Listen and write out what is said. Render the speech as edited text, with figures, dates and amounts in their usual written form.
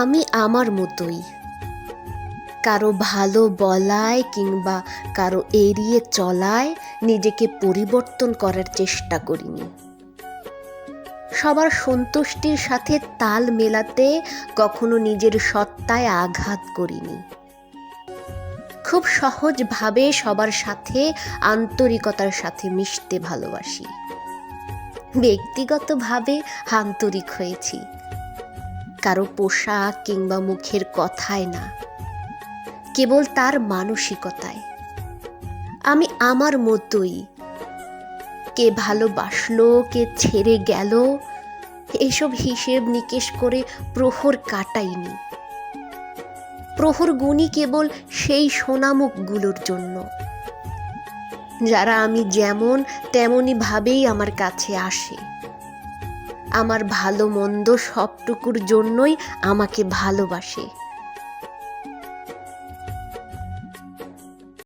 আমি আমার মতোই, কারো ভালো বলায় কিংবা কারো এড়িয়ে চলায় নিজেকে পরিবর্তন করার চেষ্টা করিনি। সবার সন্তুষ্টির সাথে তাল মেলাতে কখনো নিজের সত্তায় আঘাত করিনি। খুব সহজভাবে সবার সাথে আন্তরিকতার সাথে মিশতে ভালোবাসি। ব্যক্তিগতভাবে আন্তরিক হয়েছি, কারো পোশাক কিংবা মুখের কথায় না, কেবল তার মানসিকতায়। আমি আমার মতোই, কে ভালোবাসলো কে ছেড়ে গেল এসব হিসেব নিকেশ করে প্রহর কাটাইনি। প্রহর গুনি কেবল সেই সোনামুখগুলোর জন্য, যারা আমি যেমন তেমনই ভাবেই আমার কাছে আসে। আমার ভালো মন্দ সবটুকুর জন্যই আমাকে ভালোবাসে।